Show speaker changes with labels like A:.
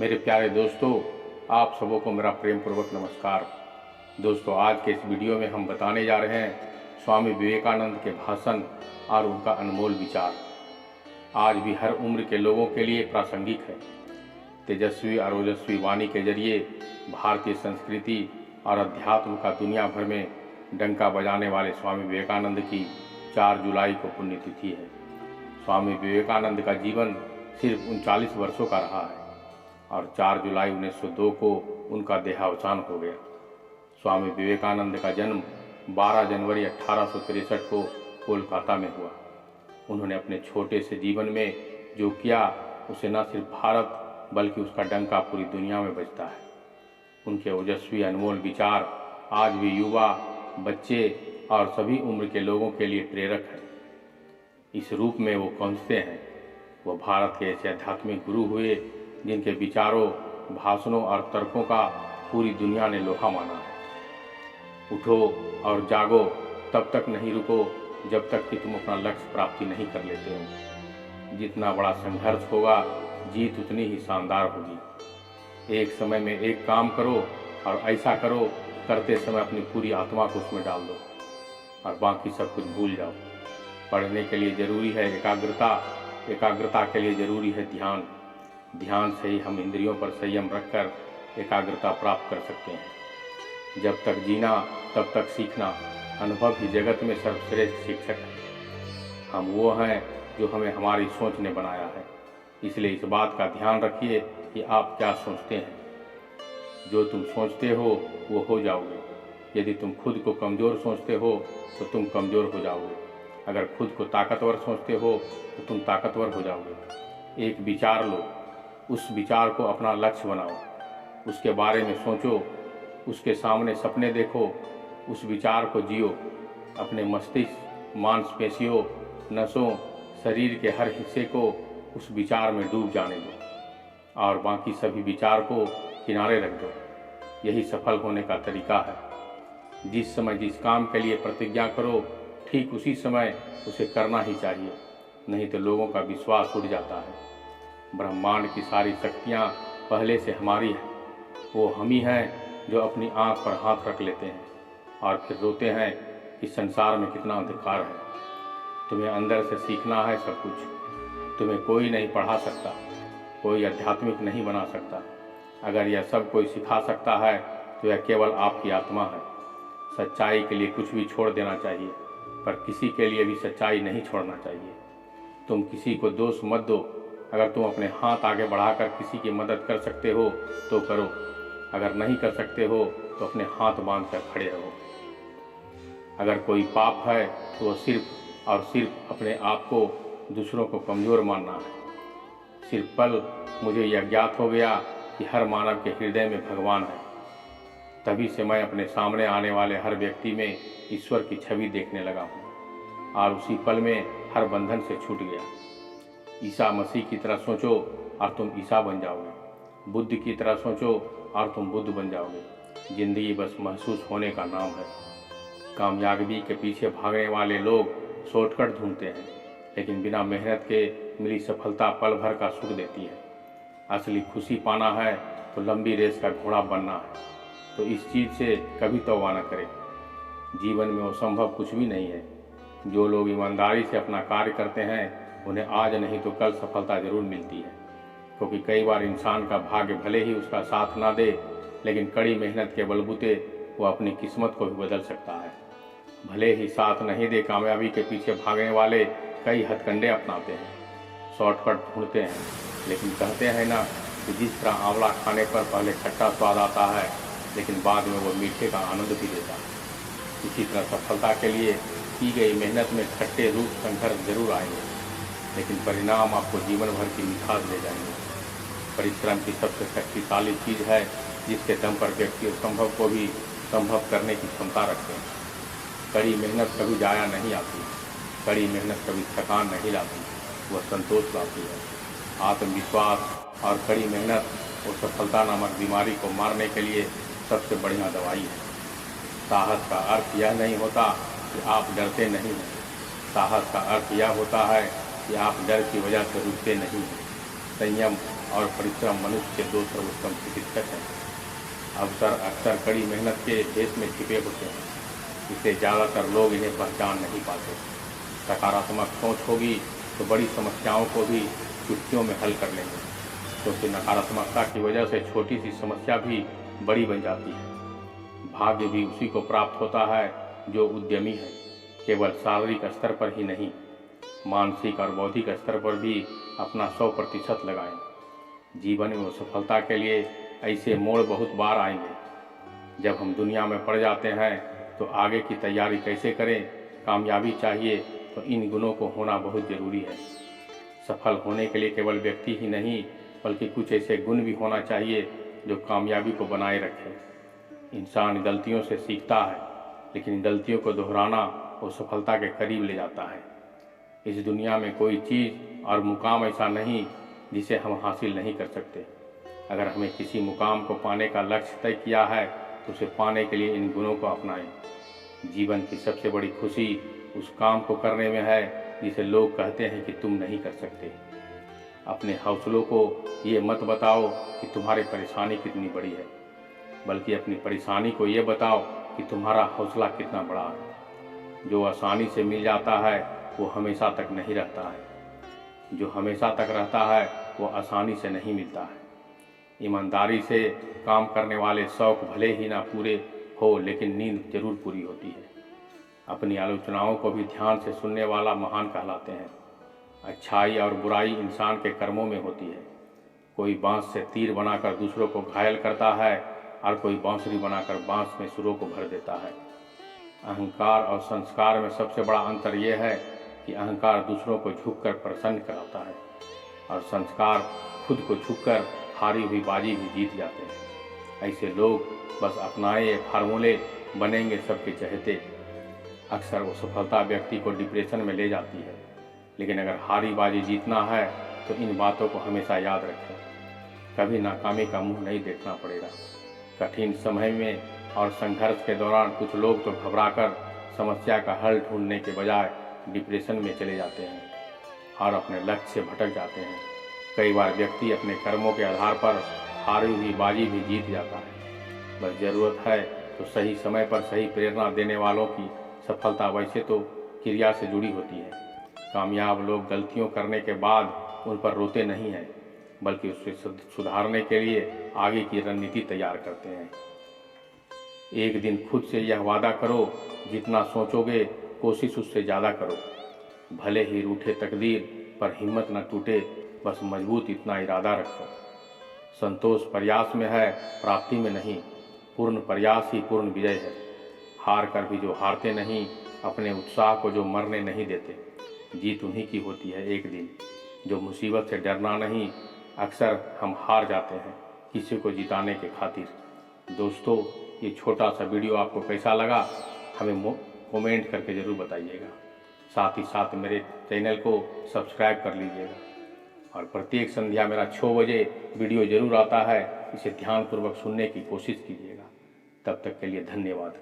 A: मेरे प्यारे दोस्तों, आप सबों को मेरा प्रेम पूर्वक नमस्कार। दोस्तों, आज के इस वीडियो में हम बताने जा रहे हैं स्वामी विवेकानंद के भाषण और उनका अनमोल विचार। आज भी हर उम्र के लोगों के लिए प्रासंगिक है। तेजस्वी और ओजस्वी वाणी के जरिए भारतीय संस्कृति और अध्यात्म का दुनिया भर में डंका बजाने वाले स्वामी विवेकानंद की 4 जुलाई को पुण्यतिथि है। स्वामी विवेकानंद का जीवन सिर्फ 39 वर्षों का रहा है और 4 जुलाई 1902 को उनका देहावसान हो गया। स्वामी विवेकानंद का जन्म 12 जनवरी 1863 को कोलकाता में हुआ। उन्होंने अपने छोटे से जीवन में जो किया उसे न सिर्फ भारत बल्कि उसका डंका पूरी दुनिया में बजता है। उनके ओजस्वी अनमोल विचार आज भी युवा, बच्चे और सभी उम्र के लोगों के लिए प्रेरक है। इस रूप में वो पहुँचते हैं। वो भारत के ऐसे आध्यात्मिक गुरु हुए जिनके विचारों, भाषणों और तर्कों का पूरी दुनिया ने लोहा माना है। उठो और जागो, तब तक नहीं रुको जब तक कि तुम अपना लक्ष्य प्राप्ति नहीं कर लेते हो। जितना बड़ा संघर्ष होगा, जीत उतनी ही शानदार होगी। एक समय में एक काम करो और ऐसा करो, करते समय अपनी पूरी आत्मा को उसमें डाल दो और बाकी सब कुछ भूल जाओ। पढ़ने के लिए ज़रूरी है एकाग्रता, एकाग्रता के लिए ज़रूरी है ध्यान। ध्यान से ही हम इंद्रियों पर संयम रखकर एकाग्रता प्राप्त कर सकते हैं। जब तक जीना तब तक सीखना, अनुभव ही जगत में सर्वश्रेष्ठ शिक्षक है। हम वो हैं जो हमें हमारी सोच ने बनाया है। इसलिए इस बात का ध्यान रखिए कि आप क्या सोचते हैं। जो तुम सोचते हो वो हो जाओगे। यदि तुम खुद को कमज़ोर सोचते हो तो तुम कमज़ोर हो जाओगे। अगर खुद को ताकतवर सोचते हो तो तुम ताकतवर हो जाओगे। एक विचार लो, उस विचार को अपना लक्ष्य बनाओ, उसके बारे में सोचो, उसके सामने सपने देखो, उस विचार को जियो। अपने मस्तिष्क, मांसपेशियों, नसों, शरीर के हर हिस्से को उस विचार में डूब जाने दो और बाकी सभी विचार को किनारे रख दो। यही सफल होने का तरीका है। जिस समय जिस काम के लिए प्रतिज्ञा करो, ठीक उसी समय उसे करना ही चाहिए, नहीं तो लोगों का विश्वास उड़ जाता है। ब्रह्मांड की सारी शक्तियाँ पहले से हमारी हैं। वो हम ही हैं जो अपनी आँख पर हाथ रख लेते हैं और फिर रोते हैं कि संसार में कितना अंधकार है। तुम्हें अंदर से सीखना है सब कुछ। तुम्हें कोई नहीं पढ़ा सकता, कोई आध्यात्मिक नहीं बना सकता। अगर यह सब कोई सिखा सकता है तो यह केवल आपकी आत्मा है। सच्चाई के लिए कुछ भी छोड़ देना चाहिए, पर किसी के लिए भी सच्चाई नहीं छोड़ना चाहिए। तुम किसी को दोष मत दो। अगर तुम अपने हाथ आगे बढ़ाकर किसी की मदद कर सकते हो तो करो। अगर नहीं कर सकते हो तो अपने हाथ बांध कर खड़े रहो। अगर कोई पाप है तो वह सिर्फ और सिर्फ अपने आप को, दूसरों को कमज़ोर मानना है। सिर्फ पल मुझे यह ज्ञात हो गया कि हर मानव के हृदय में भगवान है। तभी से मैं अपने सामने आने वाले हर व्यक्ति में ईश्वर की छवि देखने लगा हूँ और उसी पल में हर बंधन से छूट गया। ईसा मसीह की तरह सोचो और तुम ईसा बन जाओगे। बुद्ध की तरह सोचो और तुम बुद्ध बन जाओगे। जिंदगी बस महसूस होने का नाम है। कामयाबी के पीछे भागने वाले लोग शॉर्टकट ढूंढते हैं, लेकिन बिना मेहनत के मिली सफलता पल भर का सुख देती है। असली खुशी पाना है तो लंबी रेस का घोड़ा बनना है। तो इस चीज़ से कभी तौबा न करें। जीवन में असंभव कुछ भी नहीं है। जो लोग ईमानदारी से अपना कार्य करते हैं उन्हें आज नहीं तो कल सफलता जरूर मिलती है। क्योंकि कई बार इंसान का भाग्य भले ही उसका साथ ना दे, लेकिन कड़ी मेहनत के बलबूते वो अपनी किस्मत को भी बदल सकता है। भले ही साथ नहीं दे, कामयाबी के पीछे भागने वाले कई हथकंडे अपनाते हैं, शॉर्टकट ढूंढते हैं, लेकिन कहते हैं ना कि जिस तरह आंवला खाने पर पहले खट्टा स्वाद आता है लेकिन बाद में वो मीठे का आनंद भी देता है। इसी तरह सफलता के लिए की गई मेहनत में खट्टे रूप संघर्ष जरूर आएंगे, लेकिन परिणाम आपको जीवन भर की मिठास ले जाएंगे। परिश्रम की सबसे शक्तिशाली चीज़ है जिसके दम पर व्यक्ति असंभव को भी संभव करने की क्षमता रखते हैं। कड़ी मेहनत कभी जाया नहीं आती। कड़ी मेहनत कभी थकान नहीं लाती, वह संतोष लाती है। आत्मविश्वास और कड़ी मेहनत और सफलता नामक बीमारी को मारने के लिए सबसे बढ़िया दवाई है। साहस का अर्थ यह नहीं होता कि आप डरते नहीं हैं। साहस का अर्थ यह होता है कि आप डर की वजह से रुकते नहीं हैं। संयम और परिश्रम मनुष्य के दो सर्वोत्तम चिकित्सक हैं। अवसर अक्सर कड़ी मेहनत के भेष में छिपे होते हैं, इसलिए ज़्यादातर लोग इन्हें पहचान नहीं पाते। सकारात्मक सोच होगी तो बड़ी समस्याओं को भी चुटकियों में हल कर लेंगे, क्योंकि नकारात्मकता की वजह से छोटी सी समस्या भी बड़ी बन जाती है। भाग्य भी उसी को प्राप्त होता है जो उद्यमी है। केवल शारीरिक स्तर पर ही नहीं, मानसिक और बौद्धिक स्तर पर भी अपना 100% लगाएं। जीवन में सफलता के लिए ऐसे मोड़ बहुत बार आएंगे। जब हम दुनिया में पड़ जाते हैं तो आगे की तैयारी कैसे करें? कामयाबी चाहिए तो इन गुणों को होना बहुत ज़रूरी है। सफल होने के लिए केवल व्यक्ति ही नहीं, बल्कि कुछ ऐसे गुण भी होना चाहिए जो कामयाबी को बनाए रखें। इंसान गलतियों से सीखता है, लेकिन गलतियों को दोहराना वो सफलता के करीब ले जाता है। इस दुनिया में कोई चीज़ और मुकाम ऐसा नहीं जिसे हम हासिल नहीं कर सकते। अगर हमें किसी मुकाम को पाने का लक्ष्य तय किया है तो उसे पाने के लिए इन गुणों को अपनाएं। जीवन की सबसे बड़ी खुशी उस काम को करने में है जिसे लोग कहते हैं कि तुम नहीं कर सकते। अपने हौसलों को ये मत बताओ कि तुम्हारी परेशानी कितनी बड़ी है, बल्कि अपनी परेशानी को ये बताओ कि तुम्हारा हौसला कितना बड़ा है। जो आसानी से मिल जाता है वो हमेशा तक नहीं रहता है, जो हमेशा तक रहता है वो आसानी से नहीं मिलता है। ईमानदारी से काम करने वाले शौक भले ही ना पूरे हो, लेकिन नींद जरूर पूरी होती है। अपनी आलोचनाओं को भी ध्यान से सुनने वाला महान कहलाते हैं। अच्छाई और बुराई इंसान के कर्मों में होती है। कोई बांस से तीर बनाकर दूसरों को घायल करता है और कोई बांसुरी बनाकर बांस में सुरों को भर देता है। अहंकार और संस्कार में सबसे बड़ा अंतर यह है कि अहंकार दूसरों को झुककर प्रसन्न कराता है और संस्कार खुद को झुककर हारी हुई बाजी भी जीत जाते हैं। ऐसे लोग बस अपनाए फार्मूले बनेंगे सबके चहेते। अक्सर वो सफलता व्यक्ति को डिप्रेशन में ले जाती है, लेकिन अगर हारी बाजी जीतना है तो इन बातों को हमेशा याद रखें। कभी नाकामी का मुंह नहीं देखना पड़ेगा। कठिन समय में और संघर्ष के दौरान कुछ लोग तो घबराकर समस्या का हल ढूंढने के बजाय डिप्रेशन में चले जाते हैं और अपने लक्ष्य से भटक जाते हैं। कई बार व्यक्ति अपने कर्मों के आधार पर हारी हुई बाजी भी जीत जाता है। बस ज़रूरत है तो सही समय पर सही प्रेरणा देने वालों की। सफलता वैसे तो क्रिया से जुड़ी होती है। कामयाब लोग गलतियों करने के बाद उन पर रोते नहीं हैं, बल्कि उससे सुधारने के लिए आगे की रणनीति तैयार करते हैं। एक दिन खुद से यह वादा करो, जितना सोचोगे कोशिश उससे ज़्यादा करो। भले ही रूठे तकदीर पर हिम्मत न टूटे, बस मजबूत इतना इरादा रखो। संतोष प्रयास में है, प्राप्ति में नहीं। पूर्ण प्रयास ही पूर्ण विजय है। हार कर भी जो हारते नहीं, अपने उत्साह को जो मरने नहीं देते, जीत उन्हीं की होती है एक दिन। जो मुसीबत से डरना नहीं, अक्सर हम हार जाते हैं किसी को जिताने के खातिर। दोस्तों, ये छोटा सा वीडियो आपको कैसा लगा हमें कमेंट करके ज़रूर बताइएगा। साथ ही साथ मेरे चैनल को सब्सक्राइब कर लीजिएगा और प्रत्येक संध्या मेरा 6 बजे वीडियो ज़रूर आता है, इसे ध्यानपूर्वक सुनने की कोशिश कीजिएगा। तब तक के लिए धन्यवाद।